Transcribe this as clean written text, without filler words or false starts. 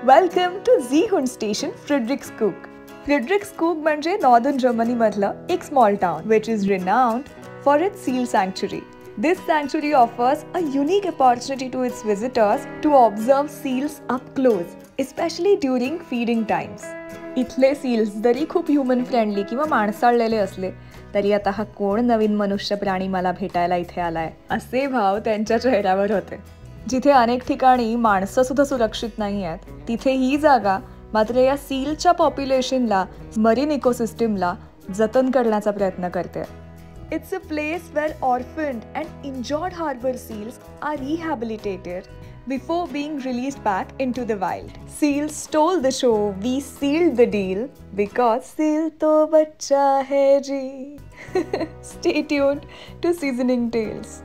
Welcome to झी station फ्रेडरिक्सबुर्ग. फ्रेडरिक्सबुर्ग म्हणजे northern जर्मनीमधलं एक small town which is renowned for its seal sanctuary. This sanctuary offers a unique opportunity to its visitors to observe seals up close, especially during feeding times. इथले seals जरी खूप human friendly किंवा माणसाळलेले असले तरी आता हा कोण नवीन मनुष्य प्राणी मला भेटायला इथे आलाय असे भाव त्यांच्या चेहऱ्यावर होते. जिथे अनेक ठिकाणी माणसं सुद्धा सुरक्षित नाही आहेत तिथे ही जागा मात्र या सीलच्या पॉप्युलेशनला, मरीन इकोसिस्टमला जतन करण्याचा प्रयत्न करते. It's a place where orphaned and injured harbor seals are rehabilitated before being released back into the wild. Seals stole the show, we sealed the deal because seal to bachcha hai ji. Stay tuned to Seasoning Tales.